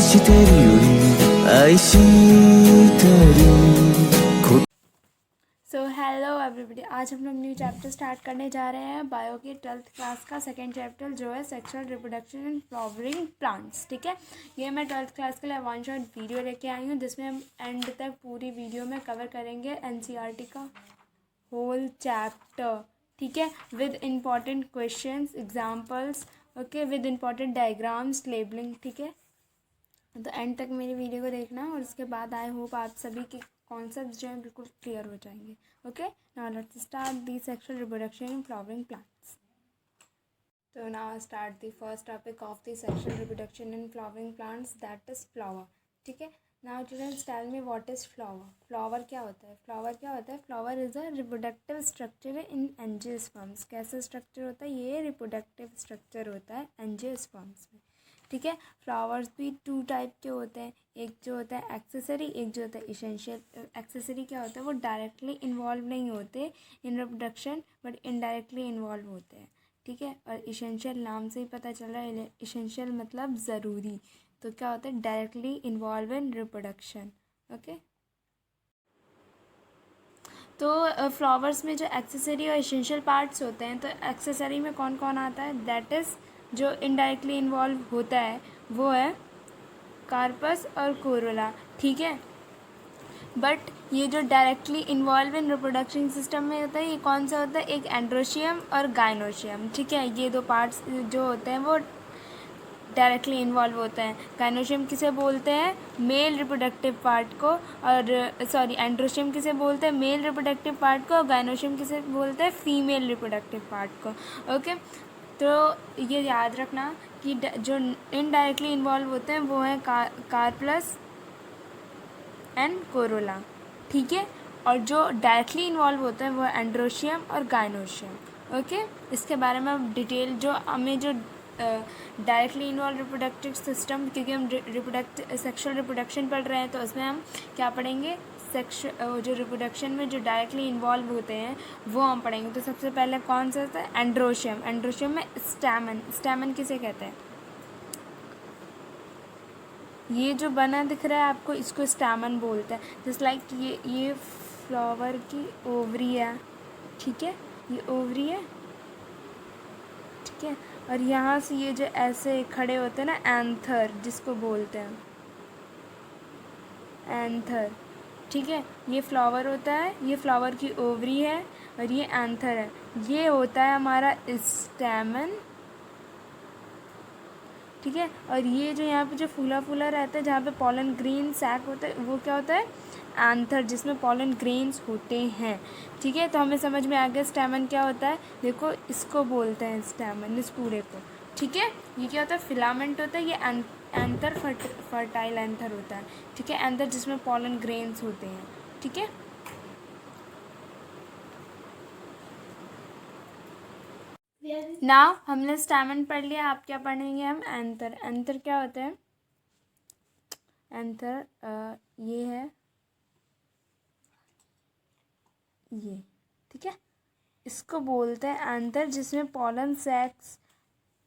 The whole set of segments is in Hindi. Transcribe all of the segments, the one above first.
してるより愛してる सो हेलो एवरीबॉडी, आज हम लोग न्यू चैप्टर स्टार्ट करने जा रहे हैं बायो के 12th क्लास का सेकंड चैप्टर जो है sexual reproduction and flowering plants. ठीक है, ये मैं 12th क्लास के लिए वन शॉट वीडियो लेके आई हूँ जिसमें हम एंड तक पूरी वीडियो में कवर करेंगे एनसीईआरटी का होल चैप्टर। ठीक है, with important questions, examples, okay, with important diagrams, labelling. ठीक है, तो एंड तक मेरी वीडियो को देखना और उसके बाद आई होप आप सभी के कॉन्सेप्ट जो हैं बिल्कुल क्लियर हो जाएंगे। Okay, now let's start the sexual reproduction in flowering plants. तो now start the first topic of the sexual reproduction in flowering plants, that is flower. ठीक है, now childrens tell me what is flower. Flower क्या होता है? फ्लावर क्या होता है? Flower is a reproductive structure in angiosperms. कैसा स्ट्रक्चर होता है? ये रिप्रोडक्टिव स्ट्रक्चर होता है एंजियोस्पर्म्स में। ठीक है, फ्लावर्स भी टू टाइप के होते हैं, एक जो होता है एक्सेसरी, एक जो होता है इसेंशियल। एक्सेसरी क्या होता है? वो डायरेक्टली इन्वॉल्व नहीं होते इन रिप्रोडक्शन बट इनडायरेक्टली इन्वॉल्व होते हैं। ठीक है, और इसेंशियल नाम से ही पता चल रहा है, इसेंशियल मतलब ज़रूरी। तो क्या होता है? Directly involve in reproduction. Okay, तो फ्लावर्स में जो एक्सेसरी और इसेंशियल पार्ट्स होते हैं, तो एक्सेसरी में कौन कौन आता है? दैट इज़ जो इनडायरेक्टली इन्वॉल्व होता है वो है कार्पस और कोरोला। ठीक है, बट ये जो directly involve in reproduction system में होता है, ये कौन सा होता है? एक एंड्रोशियम और गाइनोशियम। ठीक है, ये दो पार्ट्स जो होते हैं वो डायरेक्टली इन्वॉल्व होते हैं। गाइनोशियम किसे बोलते हैं? मेल रिप्रोडक्टिव पार्ट को, और सॉरी एंड्रोशियम किसे बोलते हैं? मेल रिप्रोडक्टिव पार्ट को, और गाइनोशियम किसे बोलते हैं? फीमेल रिप्रोडक्टिव पार्ट को। ओके, तो ये याद रखना कि जो इनडायरेक्टली इन्वॉल्व होते हैं वो हैं कार्पस एंड कोरोला। ठीक है, और जो डायरेक्टली इन्वॉल्व होते हैं वो एंड्रोशियम और गाइनोशियम। ओके, इसके बारे में अब डिटेल जो हमें जो डायरेक्टली इन्वॉल्व रिप्रोडक्टिव सिस्टम, क्योंकि हम सेक्सुअल रिप्रोडक्शन पढ़ रहे हैं तो उसमें हम क्या पढ़ेंगे? जो रिप्रोडक्शन में जो डायरेक्टली इन्वॉल्व होते हैं वो हम पढ़ेंगे। तो सबसे पहले कौन सा होता है? एंड्रोशियम। एंड्रोशियम में स्टैमन। स्टैमन किसे कहते हैं? ये जो बना दिख रहा है आपको, इसको स्टैमन बोलते हैं। जस्ट लाइक ये फ्लावर की ओवरी है। ठीक है, ये ओवरी है। ठीक है, और यहाँ से ये जो ऐसे खड़े होते हैं ना, एंथर जिसको बोलते हैं, एंथर। ठीक है, ये फ्लावर होता है, ये फ्लावर की ओवरी है, और ये एंथर है। ये होता है हमारा स्टैमन। ठीक है, और ये जो यहाँ पे जो फूला फूला रहता है, जहाँ पे पॉलन ग्रेन सैक होता है, वो क्या होता है? एंथर, जिसमें पॉलन ग्रेन्स होते हैं। ठीक है, तो हमें समझ में आ गया स्टैमन क्या होता है। देखो, इसको बोलते हैं स्टैमन, इस पूरे को। ठीक है, ये क्या होता है? फिलामेंट होता है। ये एंथर फर्टाइल एंथर होता है। ठीक है, एंथर जिसमें पॉलन ग्रेन्स होते हैं। ठीक है, नाउ हमने स्टैमन पढ़ लिया, आप क्या पढ़ेंगे? हम एंथर। एंथर क्या होता है? एंथर ये है, ये। ठीक है, इसको बोलते हैं एंथर, जिसमें पॉलन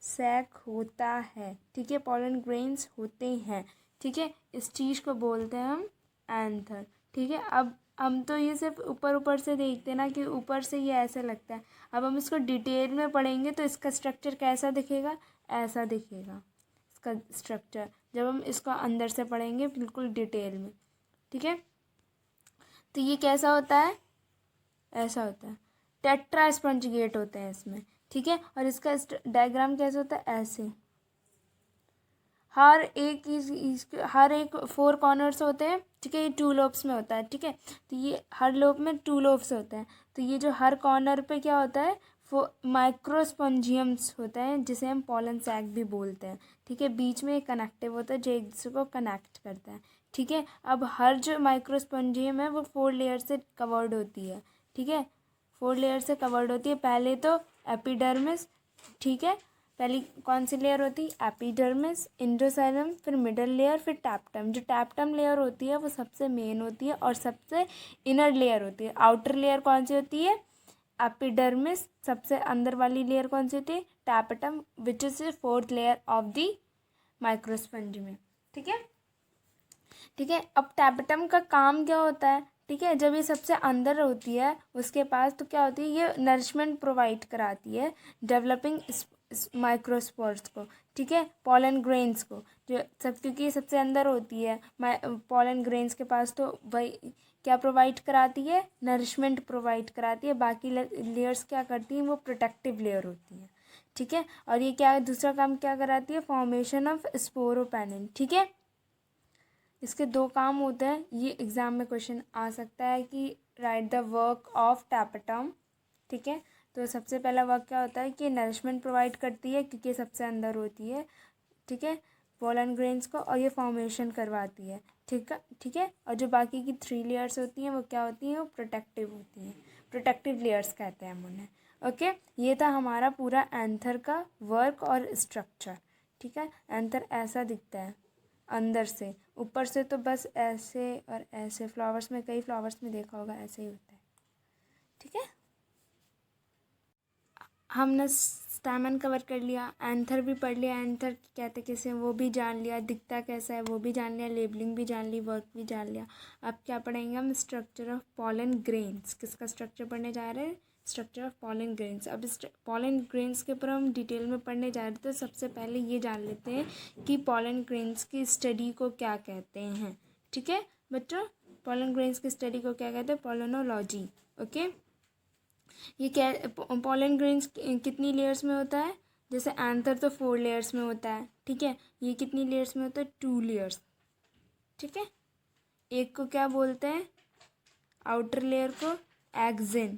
सैक होता है। ठीक है, पॉलन ग्रेन्स होते हैं। ठीक है, इस चीज़ को बोलते हैं हम एंथर। ठीक है, अब हम तो ये सिर्फ ऊपर ऊपर से देखते हैं ना, कि ऊपर से ये ऐसा लगता है। अब हम इसको डिटेल में पढ़ेंगे तो इसका स्ट्रक्चर कैसा दिखेगा? ऐसा दिखेगा इसका स्ट्रक्चर, जब हम इसको अंदर से पढ़ेंगे बिल्कुल डिटेल में। ठीक है, तो ये कैसा होता है? ऐसा होता है। टेट्रा स्पंजिगेट होते हैं इसमें। ठीक है, और इसका डायग्राम कैसे होता है? ऐसे। हर एक 4 कॉर्नर्स होते हैं। ठीक है, ये 2 लोब्स में होता है। ठीक है, तो ये हर लोब में 2 लोब्स होते हैं। तो ये जो हर कॉर्नर पे क्या होता है? वो माइक्रोस्पॉन्जियम्स होते हैं, जिसे हम पॉलन सैक भी बोलते हैं। ठीक है, बीच में एक कनेक्टिव होता है जो एक दूसरे को कनेक्ट करता है। ठीक है, अब हर जो माइक्रोस्पॉन्जियम है वो 4 लेयर से कवर्ड होती है। ठीक है, 4 लेयर से कवर्ड होती है। पहले तो एपिडर्मिस। ठीक है, पहली कौन सी लेयर होती है? एपिडर्मिस, एंडोसाइलम, फिर मिडल लेयर, फिर टैप्टम। जो टैप्टम लेयर होती है वो सबसे मेन होती है और सबसे इनर लेयर होती है। आउटर लेयर कौन सी होती है? एपिडर्मिस। सबसे अंदर वाली लेयर कौन सी होती है? Tapetum, which is 4th layer of the microsporangium में। ठीक है, ठीक है। अब टैपेटम का काम क्या होता है, ठीक है, जब ये सबसे अंदर होती है उसके पास, तो क्या होती है, ये नरिशमेंट प्रोवाइड कराती है डेवलपिंग माइक्रोस्पोर्स को, ठीक है, पॉलन ग्रेन्स को, जो सब, क्योंकि ये सबसे अंदर होती है पॉलन ग्रेन्स के पास, तो वही क्या प्रोवाइड कराती है, नरिशमेंट प्रोवाइड कराती है। बाकी लेयर्स क्या करती हैं, वो प्रोटेक्टिव लेयर होती हैं, ठीक है। और ये क्या, दूसरा काम क्या कराती है, फॉर्मेशन ऑफ स्पोरोपेनिन, ठीक है। इसके दो काम होते हैं, ये एग्ज़ाम में क्वेश्चन आ सकता है कि right the work of tapetum, ठीक है। तो सबसे पहला वर्क क्या होता है कि नरिशमेंट प्रोवाइड करती है, क्योंकि सबसे अंदर होती है, ठीक है, पोलन ग्रेन्स को, और ये फॉर्मेशन करवाती है, ठीक है, ठीक है। और जो बाकी की 3 लेयर्स होती हैं वो क्या होती हैं, वो प्रोटेक्टिव होती हैं, प्रोटेक्टिव लेयर्स कहते हैं हम उन्हें। ओके, ये था हमारा पूरा एंथर का वर्क और स्ट्रक्चर, ठीक है। एंथर ऐसा दिखता है अंदर से, ऊपर से तो बस ऐसे और ऐसे, फ्लावर्स में, कई फ्लावर्स में देखा होगा ऐसे ही होता है, ठीक है। हमने स्टैमन कवर कर लिया, एंथर भी पढ़ लिया, एंथर कहते कैसे हैं वो भी जान लिया, दिखता कैसा है वो भी जान लिया, लेबलिंग भी जान ली, वर्क भी जान लिया। अब क्या पढ़ेंगे हम, स्ट्रक्चर ऑफ पॉलन ग्रेन्स। किसका स्ट्रक्चर पढ़ने जा रहे हैं, स्ट्रक्चर ऑफ पॉलन ग्रेन्स। अब इस पॉलन ग्रेन्स के ऊपर हम डिटेल में पढ़ने जा रहे थे, तो सबसे पहले ये जान लेते हैं कि पॉलन ग्रेन्स की स्टडी को क्या कहते हैं, ठीक है बच्चों। पॉलन ग्रेन्स की स्टडी को क्या कहते हैं, पॉलिनोलॉजी, ओके। ये क्या, पॉलन ग्रेन्स कितनी लेयर्स में होता है, जैसे एंथर तो 4 लेयर्स में होता है, ठीक है। ये कितनी लेयर्स में होता है, 2 लेयर्स, ठीक है। एक को क्या बोलते हैं, आउटर लेयर को एक्सिन,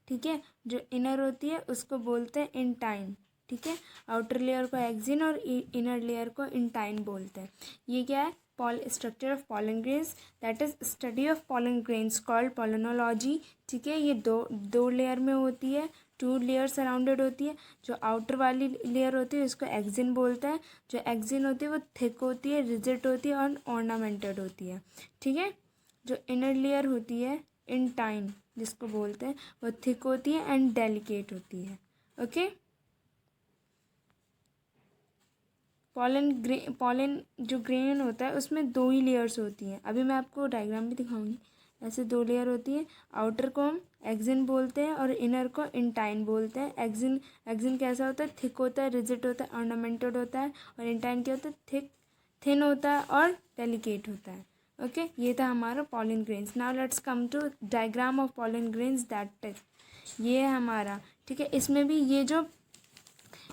ठीक है। जो इनर होती है उसको बोलते हैं इंटाइन, ठीक है। आउटर लेयर को एक्सिन और इनर लेयर को इंटाइन बोलते हैं। ये क्या है, structure of pollen grains, that is study of pollen grains called palynology, ठीक है। ये दो लेयर में होती है, 2 लेयर सराउंडेड होती है। जो आउटर वाली लेयर होती है उसको एक्सिन बोलते हैं। जो एक्सिन होती है वो थिक होती है, रिजिड होती है और ऑर्नामेंटेड होती है, ठीक है। जो इनर लेयर होती है इंटाइन जिसको बोलते हैं, वो थिक होती है एंड डेलिकेट होती है, ओके। पॉलन जो ग्रेन होता है उसमें 2 ही लेयर्स होती हैं। अभी मैं आपको डायग्राम भी दिखाऊंगी। ऐसे 2 लेयर होती है। आउटर को हम एक्सिन बोलते हैं और इनर को इंटाइन बोलते हैं। एक्सिन कैसा होता है, थिक होता है, रिजिड होता है, ऑर्नामेंटेड होता है। और इंटाइन क्या होता है, थिन होता है और डेलिकेट होता है, ओके। ये था हमारा pollen grains. Now let's come to diagram of pollen grains, that is ये है हमारा, ठीक है। इसमें भी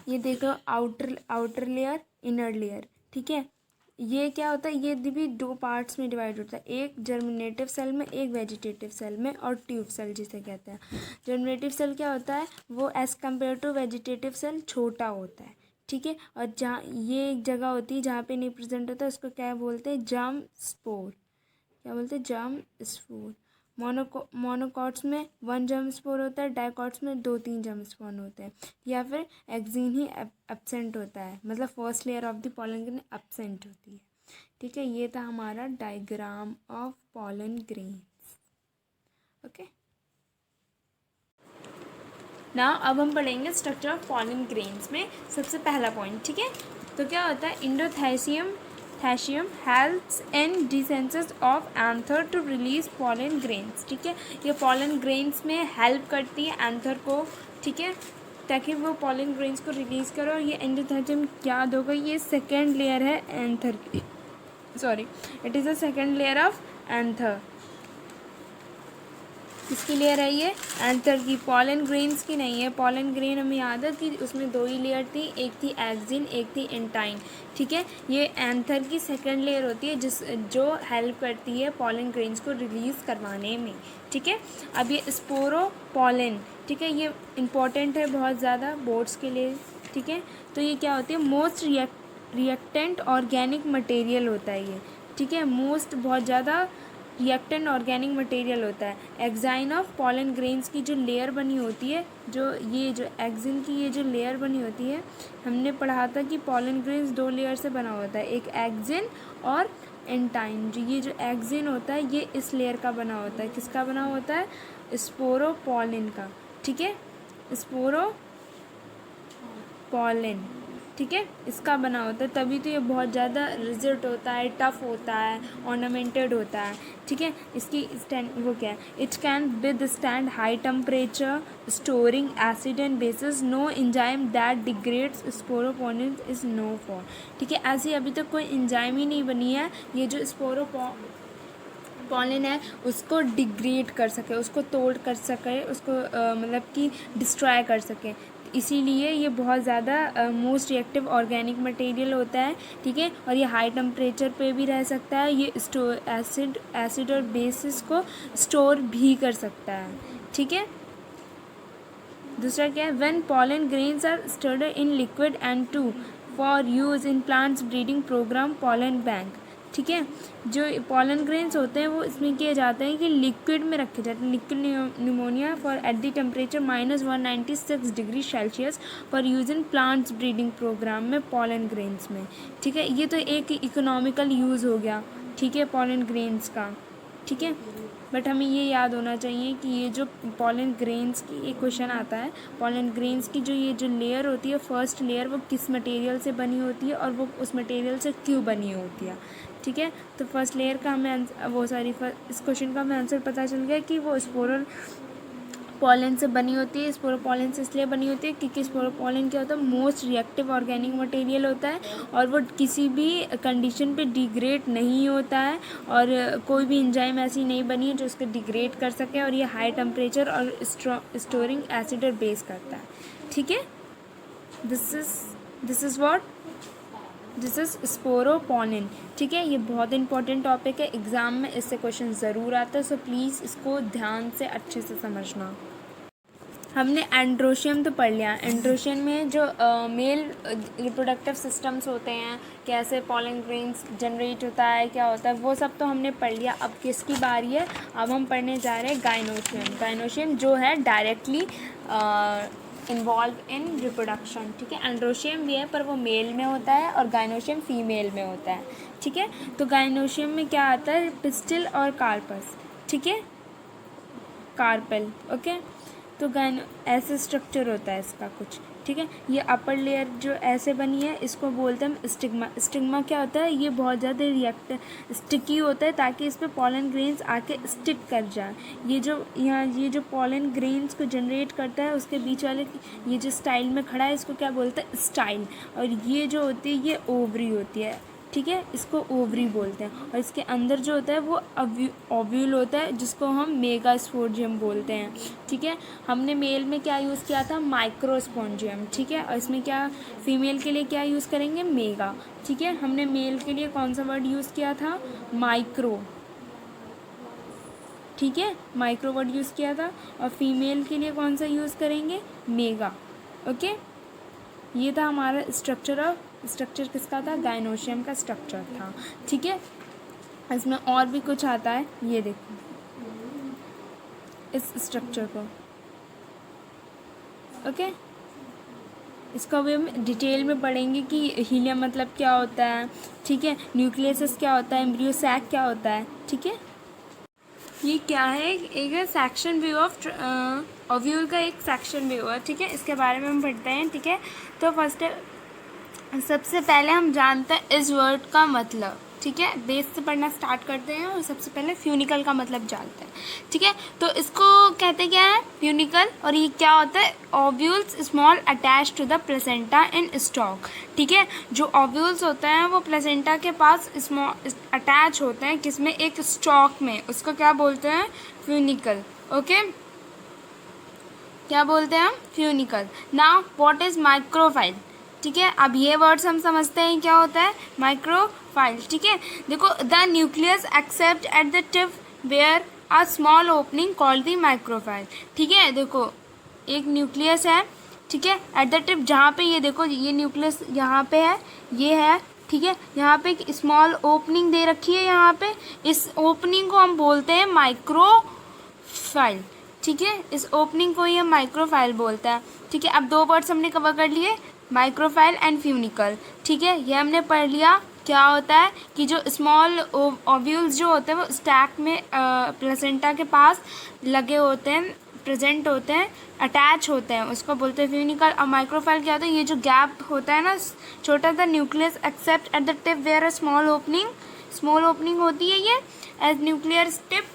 ये देखो, आउटर लेयर, इनर लेयर, ठीक है। ये क्या होता है, ये भी 2 पार्ट्स में डिवाइड होता है, एक जर्मिनेटिव सेल में, एक वेजिटेटिव सेल में, और ट्यूब सेल जिसे कहते हैं। जर्मिनेटिव सेल क्या होता है, वो as compare to vegetative cell छोटा होता है, ठीक है। और जहाँ ये एक जगह होती है जहाँ पे नहीं प्रेजेंट होता है, उसको क्या बोलते हैं, जर्म स्पोर, क्या बोलते हैं, जर्म स्पोर। मोनोकॉट्स में 1 जर्म स्पोर होता है, डाइकॉट्स में 2-3 जर्म स्पोर होते हैं, या फिर एक्सिन ही एब्सेंट होता है, मतलब first layer of the pollen grain absent होती है, ठीक है। ये था हमारा diagram of pollen grains, okay. Now अब हम पढ़ेंगे स्ट्रक्चर ऑफ पॉलन ग्रेन्स में सबसे पहला पॉइंट, ठीक है। तो क्या होता है, endothecium helps in dehiscence of anther to release pollen grains, ठीक है। ये पॉलन ग्रेन्स में हेल्प करती है एंथर को, ठीक है, ताकि वो पॉलन ग्रेन्स को रिलीज करो। और ये एंडोथैशियम याद होगा, ये सेकेंड लेयर है एंथर की, sorry, it is the second layer of anther. किसकी लेयर है ये, एंथर की, पॉलन ग्रेन्स की नहीं है। पॉलन ग्रेन हमें याद है कि उसमें 2 ही लेयर थी, एक थी एक्सिन, एक थी इंटाइन, ठीक है। ये एंथर की सेकंड लेयर होती है जो हेल्प करती है पॉलन ग्रेन्स को रिलीज़ करवाने में, ठीक है। अब ये स्पोरोपोलन, ठीक है, ये इम्पॉर्टेंट है बहुत ज़्यादा बोर्ड्स के लिए, ठीक है। तो ये क्या होती है, मोस्ट रिएक्टेंट ऑर्गेनिक मटेरियल होता है ये, ठीक है। मोस्ट बहुत ज़्यादा रिएक्टेंट ऑर्गेनिक मटेरियल होता है। एक्साइन ऑफ पॉलन ग्रेन्स की जो लेयर बनी होती है, जो एक्सिन की ये जो लेयर बनी होती है, हमने पढ़ा था कि पॉलन ग्रेन्स 2 लेयर से बना होता है, एक एक्सिन और इंटाइन। ये जो एक्सिन होता है ये इस लेयर का बना होता है, किसका बना होता है, स्पोरोपोलन का, ठीक है, स्पोरोपोलन, ठीक है, इसका बना होता है, तभी तो ये बहुत ज़्यादा रिजिड होता है, टफ होता है, ऑर्नामेंटेड होता है। ठीक है, इसकी वो क्या है, it can withstand high temperature, strong acid and bases, no enzyme that degrades sporopollenin is known far. ठीक है, ऐसी अभी तक कोई एंजाइम ही नहीं बनी है ये जो पॉलन है उसको डिग्रेड कर सके, उसको तोड़ कर सके, उसको मतलब कि डिस्ट्रॉय कर सके। इसीलिए ये बहुत ज़्यादा मोस्ट रिएक्टिव ऑर्गेनिक मटेरियल होता है। ठीक है, और ये हाई टेम्परेचर पे भी रह सकता है, ये एसिड और बेसिस को स्टोर भी कर सकता है। ठीक है, दूसरा क्या है, when pollen grains are stored in liquid and to for use in plants breeding programme pollen bank. ठीक है, जो पॉलन ग्रेन्स होते हैं वो इसमें किए जाते हैं कि लिक्विड में रखे जाते हैं, liquid pneumonia for at the temperature -196 degree Celsius for use in plants breeding programme में पॉलन ग्रेन्स में। ठीक है, ये तो एक इकोनॉमिकल यूज़ हो गया। ठीक है, पॉलन ग्रेन्स का। ठीक है, बट हमें ये याद होना चाहिए कि ये जो पॉलन ग्रेन्स की एक क्वेश्चन आता है, पॉलन ग्रेन्स की जो ये जो लेयर होती है, फर्स्ट लेयर, वो किस मटेरियल से बनी होती है और वो उस मटेरियल से क्यों बनी होती है। ठीक है, तो फर्स्ट लेयर का हमें इस क्वेश्चन का हमें आंसर पता चल गया कि वो स्पोरल पॉलन से बनी होती है। स्पोरोपोलन से इसलिए बनी होती है क्योंकि स्पोरोपोलन क्या होता है, मोस्ट रिएक्टिव ऑर्गेनिक मटेरियल होता है और वो किसी भी कंडीशन पे डिग्रेड नहीं होता है और कोई भी एंजाइम ऐसी नहीं बनी है जो उसको डिग्रेड कर सके, और ये हाई टेम्परेचर और स्टोरिंग एसिड और बेस करता है। ठीक है, दिस इज़ स्पोरोपोनिन। ठीक है, ये बहुत इंपॉर्टेंट टॉपिक है, एग्ज़ाम में इससे क्वेश्चन ज़रूर आता है, सो प्लीज़ इसको ध्यान से अच्छे से समझना। हमने एंड्रोशियम तो पढ़ लिया। एंड्रोशियम में जो मेल रिप्रोडक्टिव सिस्टम्स होते हैं, कैसे पॉलन ग्रेन्स जनरेट होता है, क्या होता है, वो सब तो हमने पढ़ लिया। अब किसकी बारी है, अब हम पढ़ने जा रहे हैं गाइनोशियम। गाइनोशियम जो है डायरेक्टली इन्वॉल्व इन रिप्रोडक्शन। ठीक है, एंड्रोशियम भी है पर वो मेल में होता है और गाइनोशियम फीमेल में होता है। ठीक है, तो गाइनोशियम में क्या आता है, पिस्टिल और कार्पस। ठीक है, कार्पेल। ओके, तो ऐसे स्ट्रक्चर होता है इसका कुछ। ठीक है, ये अपर लेयर जो ऐसे बनी है इसको बोलते हैं स्टिग्मा। स्टिग्मा क्या होता है, ये बहुत ज़्यादा स्टिकी होता है ताकि इस पर पॉलन ग्रेन्स आके स्टिक कर जाए। ये जो पॉलन ग्रेन्स को जनरेट करता है उसके बीच वाले ये जो स्टाइल में खड़ा है इसको क्या बोलते हैं, स्टाइल। और ये जो होती है ये ओवरी होती है। ठीक है, इसको ओवरी बोलते हैं और इसके अंदर जो होता है वो ओव्यूल होता है जिसको हम मेगास्पोरेंजियम बोलते हैं। ठीक है, हमने मेल में क्या यूज़ किया था, माइक्रोस्पोरेंजियम। ठीक है, और इसमें क्या फीमेल के लिए क्या यूज़ करेंगे, मेगा। ठीक है, हमने मेल के लिए कौन सा वर्ड यूज़ किया था, माइक्रो। ठीक है, माइक्रो वर्ड यूज़ किया था, और फीमेल के लिए कौन सा यूज़ करेंगे, मेगा। ओके, ये था हमारा स्ट्रक्चर किसका था, गाइनोशियम का स्ट्रक्चर था। ठीक है, इसमें और भी कुछ आता है, ये देखो इस स्ट्रक्चर को। ओके, इसका भी हम डिटेल में पढ़ेंगे कि हीलियम मतलब क्या होता है। ठीक है, न्यूक्लियस क्या होता है, एम्ब्रियो सैक क्या होता है। ठीक है, ये क्या है, एक सेक्शन व्यू ऑफ ओव्यूल का एक सेक्शन व्यू है। ठीक है, इसके बारे में हम पढ़ते हैं। ठीक है, तो फर्स्ट सबसे पहले हम जानते हैं इस वर्ड का मतलब। ठीक है, बेस से पढ़ना स्टार्ट करते हैं और सबसे पहले फ्यूनिकल का मतलब जानते हैं। ठीक है, तो इसको कहते क्या है, फ्यूनिकल। और ये क्या होता है, ovules small attach to the placenta in stalk. ठीक है, जो ओव्यूल्स होते हैं वो प्लेसेंटा के पास स्मॉल अटैच होते हैं, किसमें, एक स्टॉक में, उसको क्या बोलते हैं, फ्यूनिकल। ओके, क्या बोलते हैं हम, फ्यूनिकल। Now what is माइक्रोफाइल। ठीक है, अब ये वर्ड्स हम समझते हैं क्या होता है, माइक्रोफाइल। ठीक है, देखो, the nucleus except at the tip where a small opening called the micropyle. ठीक है, देखो एक न्यूक्लियस है। ठीक है, एट द टिप, जहाँ पे ये देखो ये न्यूक्लियस यहाँ पे है, ये है। ठीक है, यहाँ पे एक स्मॉल ओपनिंग दे रखी है, यहाँ पे इस ओपनिंग को हम बोलते हैं माइक्रोफाइल। ठीक है, इस ओपनिंग को ही हम माइक्रोफाइल बोलते हैं। ठीक है, अब दो वर्ड्स हमने कवर कर लिए, माइक्रोफाइल एंड फ्यूनिकल। ठीक है, ये हमने पढ़ लिया क्या होता है कि जो स्मॉल ओव्यूल्स जो होते हैं वो स्टैक में प्लेसेंटा के पास लगे होते हैं, प्रेजेंट होते हैं, अटैच होते हैं, उसको बोलते हैं फ्यूनिकल। और माइक्रोफाइल क्या होता है, ये जो गैप होता है ना छोटा सा nucleus except at the tip where a small opening होती है ये एज न्यूक्लियर टिप,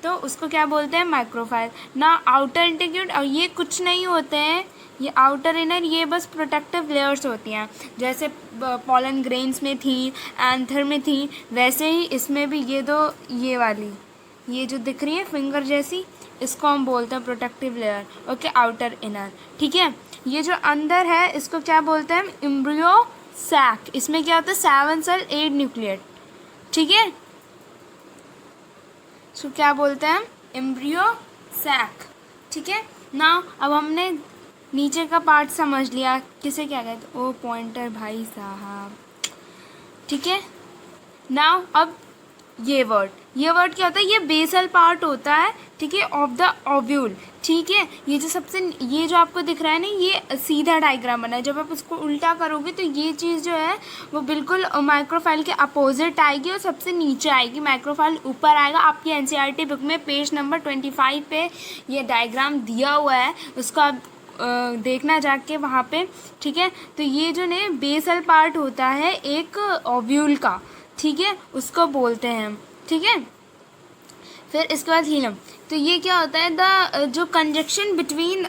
तो उसको क्या बोलते हैं, माइक्रोफाइल ना। आउटर इंटीग्रेट, और ये कुछ नहीं होते हैं, ये आउटर इनर ये बस प्रोटेक्टिव लेयर्स होती हैं, जैसे पॉलन ग्रेन्स में थी, एंथर में थी, वैसे ही इसमें भी ये दो, ये वाली ये जो दिख रही है फिंगर जैसी, इसको हम बोलते हैं protective layer, okay, outer inner. ठीक है, ये जो अंदर है इसको क्या बोलते हैं, एम्ब्रियो सैक। इसमें क्या होता है, 7 सेल 8 न्यूक्लियट। ठीक है, इसको क्या बोलते हैं, एम्ब्रियो सैक। ठीक है ना, अब हमने नीचे का पार्ट समझ लिया, किसे क्या कहते हैं, ओ पॉइंटर भाई साहब। ठीक है, नाउ अब ये वर्ड क्या होता है, ये बेसल पार्ट होता है, ठीक है, ऑफ द ओव्यूल। ठीक है, ये जो सबसे, ये जो आपको दिख रहा है ना, ये सीधा डायग्राम बना है, जब आप उसको उल्टा करोगे तो ये चीज़ जो है वो बिल्कुल माइक्रोफाइल के अपोजिट आएगी और सबसे नीचे आएगी, माइक्रोफाइल ऊपर आएगा। आपकी एनसीईआरटी बुक में पेज नंबर 25 पे ये डायग्राम दिया हुआ है, उसको आप देखना जाके वहाँ पे। ठीक है, तो ये जो ने बेसल पार्ट होता है एक ओव्यूल का, ठीक है, उसको बोलते हैं हम। ठीक है, फिर इसके बाद हीलम, तो ये क्या होता है, द जो कंजक्शन बिटवीन,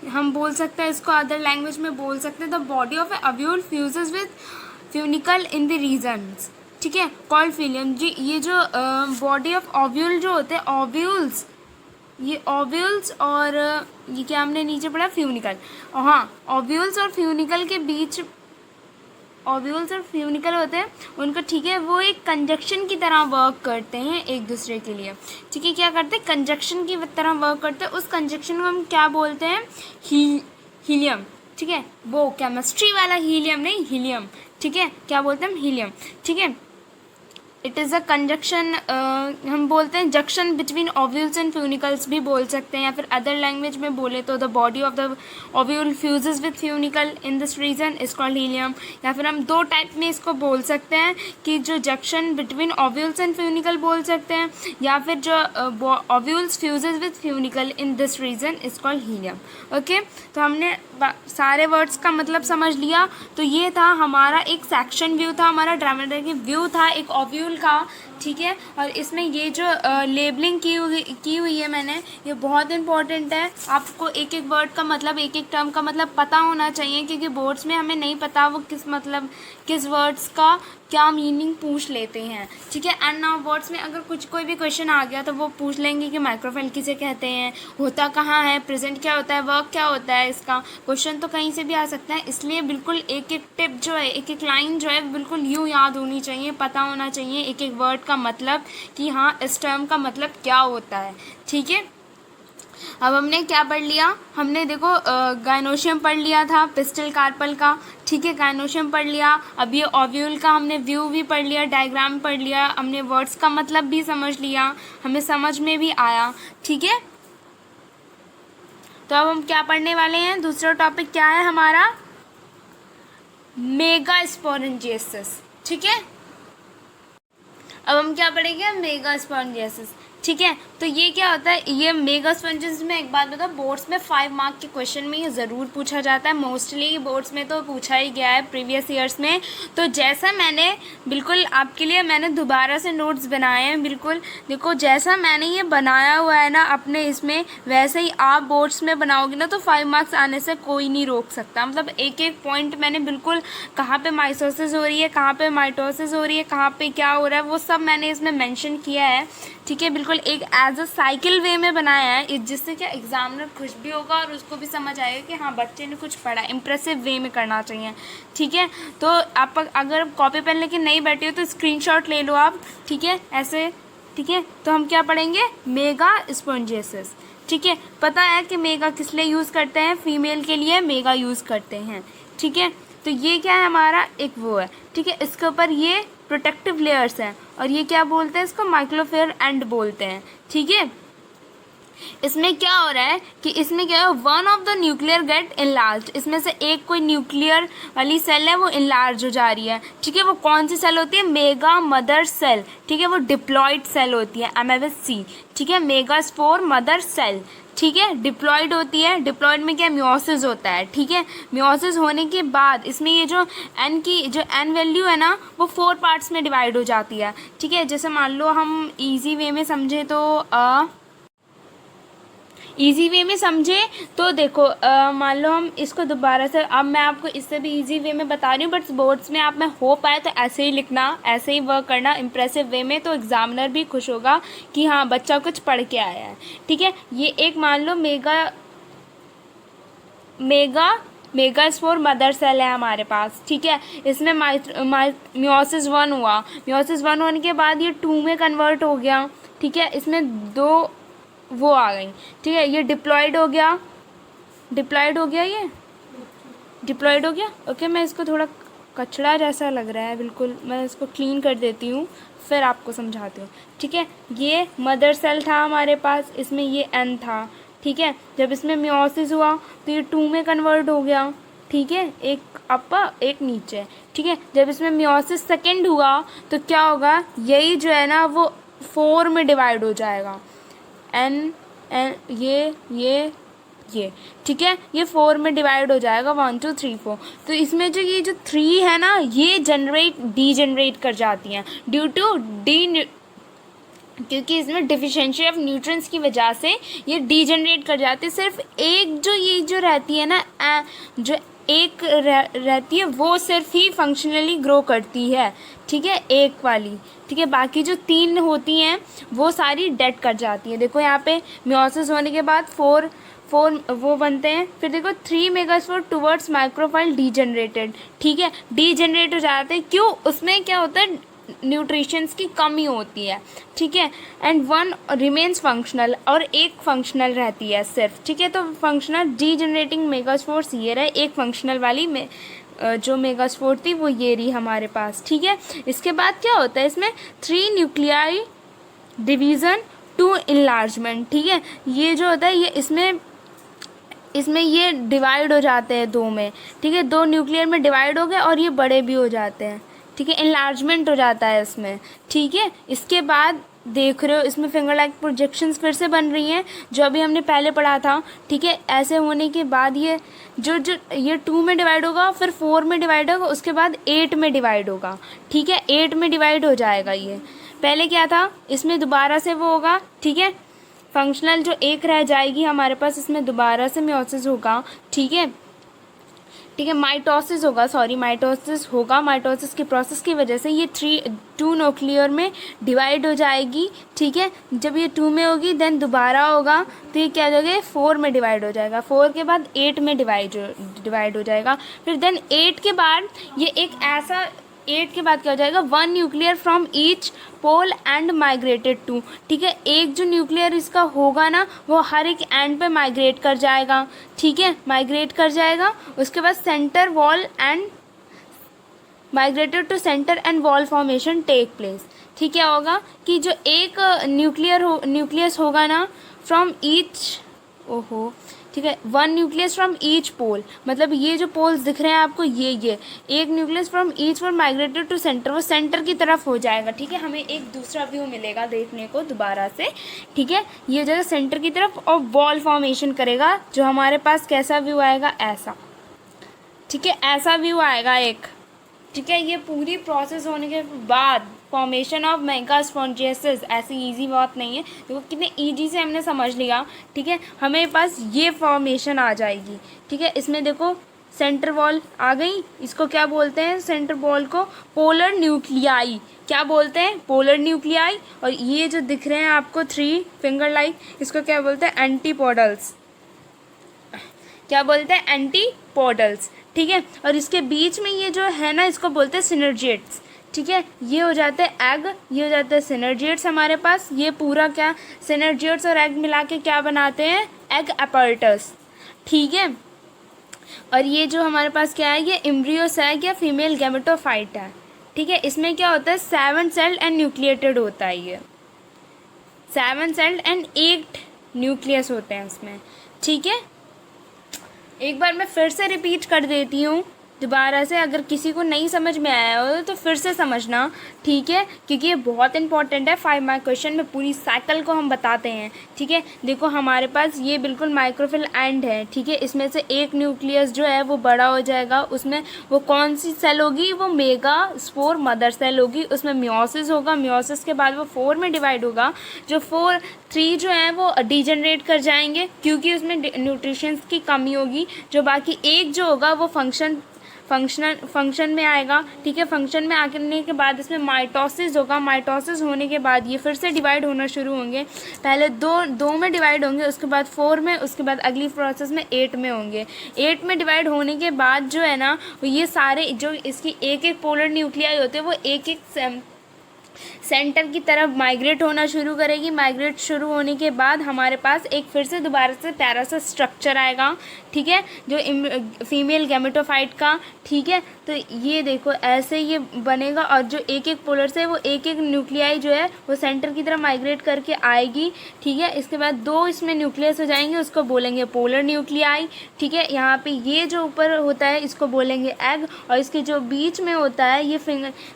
हम बोल सकते हैं इसको अदर लैंग्वेज में बोल सकते हैं, the body of a ovule fuses with funicle in the regions, ठीक है, कॉल्ड फीलियम। जी, ये जो बॉडी ऑफ ओव्यूल जो होते हैं, ओव्यूल्स, ये ओव्यूल्स और ये क्या हमने नीचे पढ़ा, फ्यूनिकल। हाँ, ओव्यूल्स और फ्यूनिकल के बीच, ओव्यूल्स और फ्यूनिकल होते हैं उनको, ठीक है, वो एक कंजक्शन की तरह वर्क करते हैं एक दूसरे के लिए। ठीक है, क्या करते हैं, कंजक्शन की तरह वर्क करते हैं। उस कंजक्शन को हम क्या बोलते हैं, हीलियम। ठीक है, वो केमिस्ट्री वाला हीलियम नहीं, हीलियम। ठीक है, क्या बोलते हैं हम, हीलियम। ठीक है, इट इज़ अ कंजक्शन, हम बोलते हैं जंक्शन बिटवीन ओव्यूल्स एंड फ्यूनिकल्स भी बोल सकते हैं, या फिर अदर लैंग्वेज में बोले तो the body of the ovule fuses with funicle in this region is called hilum. या फिर हम दो टाइप में इसको बोल सकते हैं कि जो junction between ovules and funicle बोल सकते हैं, या फिर जो ovules fuses with funicle in this region is called hilum. Okay, तो हमने सारे वर्ड्स का मतलब समझ लिया। तो ये था हमारा एक सेक्शन व्यू था, हमारा ड्रामेटिक व्यू था एक ओव्यूल का। ठीक है, और इसमें ये जो लेबलिंग की हुई है मैंने, ये बहुत इंपॉर्टेंट है। आपको एक एक वर्ड का मतलब, एक एक टर्म का मतलब पता होना चाहिए, क्योंकि बोर्ड्स में हमें नहीं पता वो किस वर्ड्स का क्या मीनिंग पूछ लेते हैं। ठीक है, एंड नाउ वर्ड्स में अगर कोई भी क्वेश्चन आ गया तो वो पूछ लेंगे कि माइक्रोफाइल किसे कहते हैं, होता कहाँ है, प्रेजेंट क्या होता है, वर्क क्या होता है। इसका क्वेश्चन तो कहीं से भी आ सकता है, इसलिए बिल्कुल एक एक टिप जो है, एक एक लाइन जो है बिल्कुल यूँ याद होनी चाहिए, पता होना चाहिए एक एक वर्ड का मतलब, कि हाँ इस टर्म का मतलब क्या होता है। ठीक है, अब हमने क्या पढ़ लिया, हमने देखो गायनोशियम पढ़ लिया था, पिस्टल कार्पल का। ठीक है, गायनोशियम पढ़ लिया। अब ये ओव्यूल का हमने व्यू भी पढ़ लिया, डायग्राम पढ़ लिया, हमने वर्ड्स का मतलब भी समझ लिया, हमें समझ में भी आया। ठीक है, तो अब हम क्या पढ़ने वाले हैं, दूसरा टॉपिक क्या है हमारा, मेगास्पोरेंजियसिस। ठीक है, अब हम क्या पढ़ेंगे, मेगास्पोरेंजियसिस। ठीक है, तो ये क्या होता है, ये मेगास्पोरेंजियसिस में एक बात बताओ, बोर्ड्स में 5 मार्क के क्वेश्चन में ये ज़रूर पूछा जाता है, मोस्टली बोर्ड्स में तो पूछा ही गया है प्रीवियस ईयर्स में। तो जैसा मैंने बिल्कुल आपके लिए मैंने दोबारा से नोट्स बनाए हैं, बिल्कुल देखो जैसा मैंने ये बनाया हुआ है ना अपने इसमें, वैसे ही आप बोर्ड्स में बनाओगे ना तो 5 मार्क्स आने से कोई नहीं रोक सकता। मतलब एक एक पॉइंट मैंने बिल्कुल, कहाँ पे माइटोसिस हो रही है, कहाँ पे माइटोसिस हो रही है, कहाँ पे क्या हो रहा है, वो सब मैंने इसमें मेंशन किया है। ठीक है, बिल्कुल एक एज अ साइकिल वे में बनाया है, जिससे क्या एग्जामिनर खुश भी होगा और उसको भी समझ आएगा कि हाँ बच्चे ने कुछ पढ़ा, इंप्रेसिव वे में करना चाहिए। ठीक है, तो आप अगर कॉपी पेन लेके नहीं बैठे हो तो स्क्रीनशॉट ले लो आप। ठीक है, ऐसे। ठीक है, तो हम क्या पढ़ेंगे, मेगास्पोरेंजियसिस। ठीक है, पता है कि मेगा किस लिए यूज़ करते हैं, फीमेल के लिए मेगा यूज़ करते हैं। ठीक है, तो ये क्या है हमारा एक वो है। ठीक है, इसके ऊपर ये प्रोटेक्टिव लेयर्स हैं, और ये क्या बोलते हैं, इसको माइक्रोफेयर एंड बोलते हैं। ठीक है, इसमें क्या हो रहा है कि इसमें क्या है, one of the nuclear get enlarge, इसमें से एक कोई न्यूक्लियर वाली सेल है वो इनलार्ज हो जा रही है। ठीक है, वो कौन सी सेल होती है, मेगा मदर सेल। ठीक है, वो डिप्लॉयड सेल होती है, MMSC। ठीक है, मेगास्पोर मदर सेल। ठीक है, डिप्लॉयड होती है। डिप्लॉयड में क्या मियोसिस होता है, ठीक है। मियोसिस होने के बाद इसमें ये जो एन की जो एन वैल्यू है ना वो 4 पार्ट्स में डिवाइड हो जाती है, ठीक है। जैसे मान लो हम इजी वे में समझे तो देखो मान लो हम इसको दोबारा से, अब मैं आपको इससे भी इजी वे में बता रही हूँ, बट बोर्ड्स में आप में हो पाए तो ऐसे ही लिखना, ऐसे ही वर्क करना इम्प्रेसिव वे में, तो एग्जामिनर भी खुश होगा कि हाँ बच्चा कुछ पढ़ के आया है, ठीक है। ये एक मान लो मेगा स्पोर मदर सेल है हमारे पास, ठीक है। इसमें मियोसिस 1 हुआ, मियोसिस 1 होने के बाद ये 2 में कन्वर्ट हो गया, ठीक है। इसमें 2 वो आ गई, ठीक है। ये डिप्लॉयड हो गया ये डिप्लॉयड हो गया। ओके, मैं इसको थोड़ा कचड़ा जैसा लग रहा है, बिल्कुल मैं इसको क्लीन कर देती हूँ, फिर आपको समझाती हूँ, ठीक है। ये मदर सेल था हमारे पास, इसमें ये एन था, ठीक है। जब इसमें मियोसिस हुआ तो ये 2 में कन्वर्ट हो गया, ठीक है, एक अपर एक नीचे, ठीक है। जब इसमें मियोसिस सेकेंड हुआ तो क्या होगा, यही जो है ना वो 4 में डिवाइड हो जाएगा, एन ये ठीक है, ये 4 में डिवाइड हो जाएगा, 1 2 3 4। तो इसमें जो ये जो 3 है ना ये डीजनरेट कर जाती हैं ड्यू टू क्योंकि इसमें डिफिशिएंसी ऑफ न्यूट्रिएंट्स की वजह से ये डीजनरेट कर जाते हैं। सिर्फ एक जो ये जो रहती है ना जो एक रहती है वो सिर्फ ही फंक्शनली ग्रो करती है, ठीक है, एक वाली, ठीक है। बाकी जो 3 होती हैं वो सारी डेड कर जाती हैं। देखो यहाँ पे मियोसिस होने के बाद 4 वो बनते हैं, फिर देखो 3 मेगास्पोर टुवर्ड्स माइक्रोफाइल डीजनरेटेड, ठीक है, डीजनरेट हो जाते हैं। क्यों? उसमें क्या होता है, न्यूट्रिशंस की कमी होती है, ठीक है। एंड 1 रिमेन्स फंक्शनल, और एक फंक्शनल रहती है सिर्फ, ठीक है। तो फंक्शनल डीजनरेटिंग मेगास्पोर्स ये रहे, एक फंक्शनल वाली में जो मेगास्पोर थी वो ये रही हमारे पास, ठीक है। इसके बाद क्या होता है, इसमें 3 न्यूक्लियाई डिवीज़न 2 इनलार्जमेंट, ठीक है। ये जो होता है ये इसमें ये डिवाइड हो जाते हैं 2 में, ठीक है, 2 न्यूक्लियर में डिवाइड हो गए और ये बड़े भी हो जाते हैं, ठीक है, इनलार्जमेंट हो जाता है इसमें, ठीक है। इसके बाद देख रहे हो इसमें फिंगर लाइक प्रोजेक्शंस फिर से बन रही हैं जो अभी हमने पहले पढ़ा था, ठीक है। ऐसे होने के बाद ये जो ये 2 में डिवाइड होगा, फिर 4 में डिवाइड होगा, उसके बाद 8 में डिवाइड होगा, ठीक है, 8 में डिवाइड हो जाएगा। ये पहले क्या था, इसमें दोबारा से वो होगा, ठीक है, फंक्शनल जो एक रह जाएगी हमारे पास, इसमें दोबारा से मियोसिस होगा, ठीक है, ठीक है, माइटोसिस होगा, माइटोसिस के प्रोसेस की वजह से ये 2 न्यूक्लियर में डिवाइड हो जाएगी, ठीक है। जब ये 2 में होगी देन दोबारा होगा तो ये क्या हो जाएगा, 4 में डिवाइड हो जाएगा, 4 के बाद 8 में डिवाइड हो जाएगा, फिर देन 8 के बाद ये एक ऐसा 8 के बाद क्या हो जाएगा, 1 nuclear from each pole and migrated to, ठीक है। एक जो न्यूक्लियर इसका होगा ना वो हर एक एंड पे माइग्रेट कर जाएगा, ठीक है, माइग्रेट कर जाएगा। उसके बाद centre wall and migrated to centre and wall formation take place, ठीक है। होगा कि जो एक न्यूक्लियस होगा ना फ्रॉम ईच ठीक है, 1 न्यूक्लियस फ्रॉम ईच पोल, मतलब ये जो पोल्स दिख रहे हैं आपको, ये एक nucleus from each pole migrated to centre, वो सेंटर की तरफ हो जाएगा, ठीक है। हमें एक दूसरा व्यू मिलेगा देखने को दोबारा से, ठीक है। ये जो है सेंटर की तरफ और वॉल फॉर्मेशन करेगा, जो हमारे पास कैसा व्यू आएगा, ऐसा, ठीक है, ऐसा व्यू आएगा एक, ठीक है। ये पूरी प्रोसेस होने के बाद फॉर्मेशन ऑफ मेगास्पोंजियोसिस, ऐसी इजी बात नहीं है, देखो कितने इजी से हमने समझ लिया, ठीक है। हमें पास ये फॉर्मेशन आ जाएगी, ठीक है। इसमें देखो सेंटर वॉल आ गई, इसको क्या बोलते हैं, सेंटर वॉल को पोलर न्यूक्लियाई, क्या बोलते हैं, पोलर न्यूक्लियाई। और ये जो दिख रहे हैं आपको 3 फिंगर लाइक, इसको क्या बोलते हैं, एंटीपोडल्स, क्या बोलते हैं, एंटीपोडल्स, ठीक है। और इसके बीच में ये जो है ना इसको बोलते हैं सिनर्जिएट्स, ठीक है। ये हो जाते हैं एग, ये हो जाते हैं सिनर्जिएट्स हमारे पास। ये पूरा क्या सिनर्जिएट्स और एग मिला के क्या बनाते हैं, एग अपैरेटस, ठीक है। और ये जो हमारे पास क्या है, ये एम्ब्रियो सैक या फीमेल गैमेटोफाइट है, ठीक है। इसमें क्या होता है, 7 सेल्ड एंड न्यूक्लिएटेड होता है, ये 7 सेल्ड एंड 8 न्यूक्लियस होते हैं इसमें, ठीक है। एक बार मैं फिर से रिपीट कर देती हूँ, दोबारा से अगर किसी को नहीं समझ में आया हो तो फिर से समझना, ठीक है, क्योंकि ये बहुत इंपॉर्टेंट है। 5 मार्क क्वेश्चन में पूरी साइकिल को हम बताते हैं, ठीक है। देखो हमारे पास ये बिल्कुल माइक्रोफिल एंड है, ठीक है। इसमें से एक न्यूक्लियस जो है वो बड़ा हो जाएगा, उसमें वो कौन सी सेल होगी, वो मेगा स्पोर मदर सेल होगी। उसमें मियोसिस होगा, मियोसिस के बाद वो 4 में डिवाइड होगा। जो 3 जो है वो डिजनरेट कर जाएंगे क्योंकि उसमें न्यूट्रिशंस की कमी होगी। जो बाकी एक जो होगा वो फंक्शन में आएगा, ठीक है। फंक्शन में आने के बाद इसमें माइटोसिस होगा। माइटोसिस होने के बाद ये फिर से डिवाइड होना शुरू होंगे। पहले दो में डिवाइड होंगे, उसके बाद 4 में, उसके बाद अगली प्रोसेस में 8 में होंगे। 8 में डिवाइड होने के बाद जो है ना, ये सारे जो इसकी एक एक पोलर न्यूक्लियाई होते हैं वो एक एक सेंटर की तरफ माइग्रेट होना शुरू करेगी। माइग्रेट शुरू होने के बाद हमारे पास एक फिर से दोबारा से प्यारा सा स्ट्रक्चर आएगा, ठीक है, जो फीमेल गैमेटोफाइट का, ठीक है। तो ये देखो ऐसे ये बनेगा और जो एक एक पोलर से वो एक एक न्यूक्लियाई जो है वो सेंटर की तरफ माइग्रेट करके आएगी, ठीक है। इसके बाद 2 इसमें न्यूक्लियस हो जाएंगे, उसको बोलेंगे पोलर न्यूक्लियाई, ठीक है। यहाँ पे ये जो ऊपर होता है इसको बोलेंगे एग, और इसके जो बीच में होता है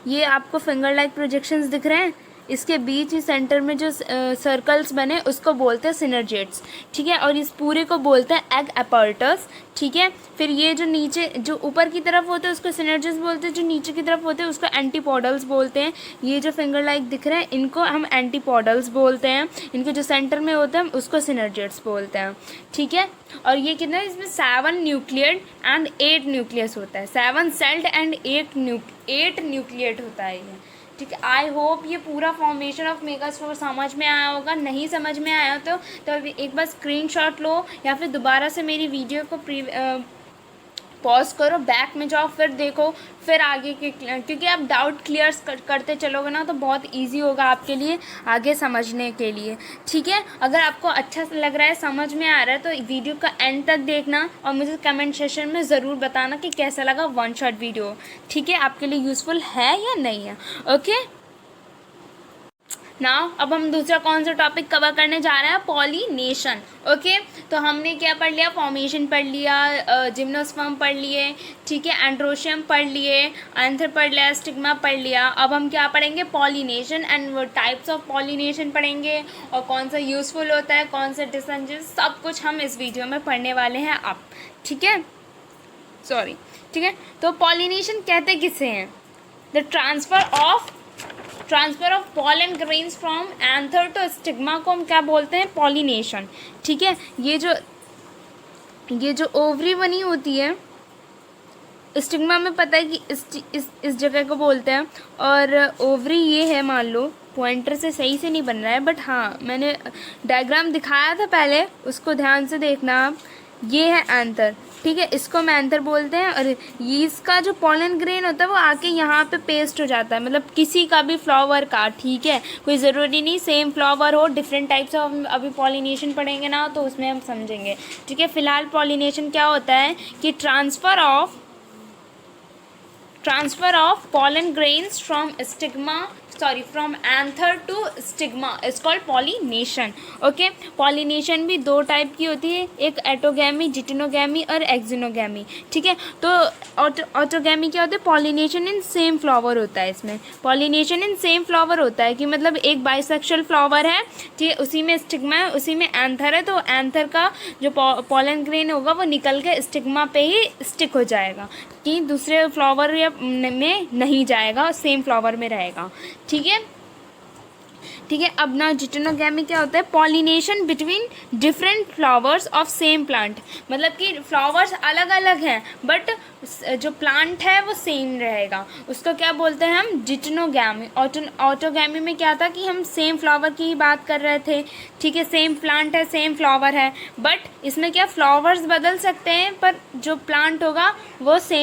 ये आपको फिंगर लाइक प्रोजेक्शंस दिख रहे हैं, इसके बीच ही सेंटर में जो सर्कल्स बने उसको बोलते हैं सिनर्जेट्स, ठीक है। और इस पूरे को बोलते हैं एग अपॉर्टस, ठीक है। फिर ये जो नीचे जो ऊपर की तरफ होते हैं उसको सिनर्जेट्स बोलते हैं, जो नीचे की तरफ होते हैं उसको एंटीपोडल्स बोलते हैं। ये जो फिंगर लाइक दिख रहे हैं इनको हम एंटीपोडल्स बोलते हैं। इनके जो सेंटर में होते हैं उसको सिनर्जेट्स बोलते हैं, ठीक है। और ये कितना है, इसमें 7 न्यूक्लियड एंड 8 न्यूक्लियस होता है। 7 सेल्ड एंड 8 न्यूक्लियट होता है ये, ठीक है। आई होप ये पूरा फॉर्मेशन ऑफ मेगास्पोर समझ में आया होगा। नहीं समझ में आया तो एक बार स्क्रीनशॉट लो या फिर दोबारा से मेरी वीडियो को पॉज करो, बैक में जाओ, फिर देखो, फिर आगे के, क्योंकि आप डाउट क्लियर करते चलोगे ना तो बहुत इजी होगा आपके लिए आगे समझने के लिए, ठीक है। अगर आपको अच्छा लग रहा है, समझ में आ रहा है तो वीडियो का एंड तक देखना और मुझे कमेंट सेशन में ज़रूर बताना कि कैसा लगा 1 शॉट वीडियो, ठीक है, आपके लिए यूज़फुल है या नहीं है। ओके नाउ अब हम दूसरा कौन सा टॉपिक कवर करने जा रहे हैं, पॉलिनेशन। ओके तो हमने क्या पढ़ लिया, फॉर्मेशन पढ़ लिया, जिम्नोस्पर्म पढ़ लिए, ठीक है, एंड्रोशियम पढ़ लिए, एंथर पढ़ लिया, स्टिग्मा पढ़ लिया। अब हम क्या पढ़ेंगे, पॉलिनेशन एंड वो टाइप्स ऑफ पॉलिनेशन पढ़ेंगे और कौन सा यूज़फुल होता है, कौन सा डिसएडवांटेज, सब कुछ हम इस वीडियो में पढ़ने वाले हैं अब, ठीक है। सॉरी, ठीक है। तो पॉलिनेशन कहते किसे हैं, the transfer of pollen grains from anther to stigma को हम क्या बोलते हैं, पॉलिनेशन, ठीक है। ये जो ओवरी बनी होती है स्टिग्मा में, पता है कि इस जगह को बोलते हैं, और ओवरी ये है, मान लो पॉइंटर से सही से नहीं बन रहा है बट हाँ मैंने डायग्राम दिखाया था पहले, उसको ध्यान से देखना आप। ये है एंथर, ठीक है, इसको हम एंथर बोलते हैं। और ये इसका जो पॉलन ग्रेन होता है वो आके यहाँ पे पेस्ट हो जाता है, मतलब किसी का भी फ्लावर का, ठीक है, कोई ज़रूरी नहीं सेम फ्लावर हो, डिफरेंट टाइप्स ऑफ अभी पॉलिनेशन पढ़ेंगे ना तो उसमें हम समझेंगे, ठीक है। फिलहाल पॉलिनेशन क्या होता है कि transfer of pollen grains from anther to stigma is called pollination। Okay pollination भी 2 टाइप की होती है, एक एटोगैमी, जिटेनोगैमी और एक्जिनोगैमी, ठीक है। तो ऑटोगैमी क्या होता है, पॉलिनेशन इन सेम फ्लावर होता है। इसमें पॉलिनेशन इन सेम फ्लावर होता है कि मतलब एक बाइसेक्शुअल फ्लावर है, ठीक है, उसी में स्टिग्मा है, उसी में एंथर है, तो एंथर का जो पॉलन ग्रेन होगा वो निकल के स्टिग्मा पे ही स्टिक हो जाएगा, कि दूसरे फ्लावर में नहीं जाएगा, सेम फ्लावर में रहेगा, ठीक है, ठीक है। अब ना जिटेनोगैमी क्या होता है, pollination between different flowers of same plant, मतलब कि फ्लावर्स अलग अलग हैं बट जो प्लांट है वो सेम रहेगा, उसको क्या बोलते हैं हम, जिटेनोगैमी। ऑटोगैमी में क्या था कि हम सेम फ्लावर की ही बात कर रहे थे, ठीक है, सेम प्लांट है, सेम फ्लावर है, बट इसमें क्या फ्लावर्स बदल सकते हैं पर जो प्लांट होगा वो सेम,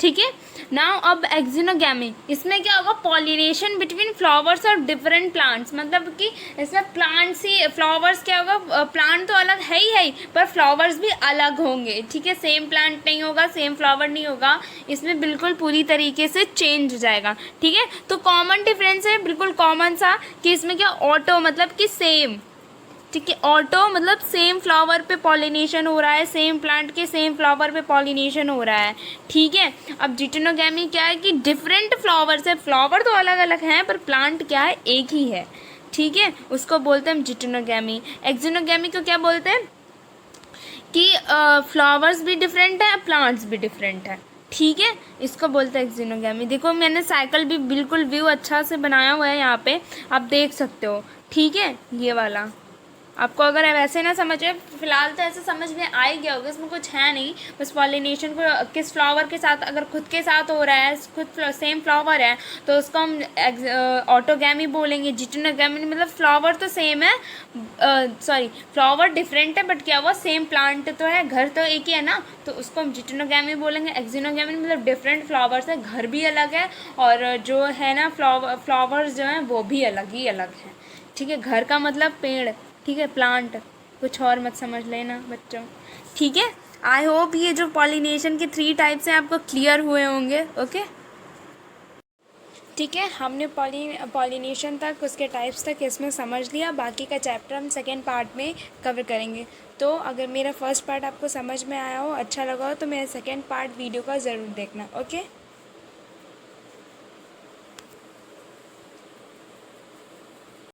ठीक है। नाउ अब एक्जिनोगैमी, इसमें क्या होगा, पॉलिनेशन बिटवीन फ्लावर्स और डिफरेंट प्लांट्स, मतलब कि इसमें प्लांट्स ही फ्लावर्स क्या होगा, प्लांट तो अलग है ही पर फ्लावर्स भी अलग होंगे, ठीक है, सेम प्लांट नहीं होगा, सेम फ्लावर नहीं होगा, इसमें बिल्कुल पूरी तरीके से चेंज हो जाएगा, ठीक है। तो कॉमन डिफरेंस है बिल्कुल कॉमन सा कि इसमें क्या ऑटो मतलब कि सेम, ठीक है। ऑटो मतलब सेम फ्लावर पे पॉलिनेशन हो रहा है, सेम प्लांट के सेम फ्लावर पे पॉलिनेशन हो रहा है, ठीक है। अब जिटेनोगैमी क्या है कि डिफरेंट फ्लावर्स है, फ्लावर तो अलग अलग हैं पर प्लांट क्या है, एक ही है, ठीक है। उसको बोलते हैं जिटेनोगैमी। एक्जिनोगैमी को क्या बोलते हैं कि फ्लावर्स भी डिफरेंट है, प्लांट्स भी डिफरेंट है, ठीक है। इसको बोलते हैं एक्जिनोगैमी। देखो मैंने साइकिल भी बिल्कुल व्यू अच्छा से बनाया हुआ है यहाँ पे, आप देख सकते हो, ठीक है। ये वाला आपको अगर वैसे ना समझे, फिलहाल तो ऐसे समझ में आ ही गया होगा, इसमें कुछ है नहीं, बस पॉलिनेशन को किस फ्लावर के साथ अगर खुद के साथ हो रहा है, खुद सेम फ्लावर है तो उसको हम ऑटोगैमी बोलेंगे। जिटेनोगैमी मतलब फ्लावर तो सेम है, सॉरी फ्लावर डिफरेंट है बट क्या हुआ, सेम प्लांट तो है, घर तो एक ही है ना, तो उसको हम जिटेनोगैमी बोलेंगे। एक्जिनोगैमी मतलब डिफरेंट फ्लावर्स है, घर भी अलग है और जो है ना फ्लावर्स जो हैं वो भी अलग ही अलग हैं, ठीक है। घर का मतलब पेड़, ठीक है, प्लांट, कुछ और मत समझ लेना बच्चों, ठीक है। आई होप ये जो पॉलिनेशन के 3 टाइप्स हैं आपको क्लियर हुए होंगे, ओके, ठीक है। हमने पॉलिनेशन तक, उसके टाइप्स तक इसमें समझ लिया, बाकी का चैप्टर हम सेकेंड पार्ट में कवर करेंगे। तो अगर मेरा फर्स्ट पार्ट आपको समझ में आया हो, अच्छा लगा हो, तो मेरा सेकेंड पार्ट वीडियो का ज़रूर देखना, ओके।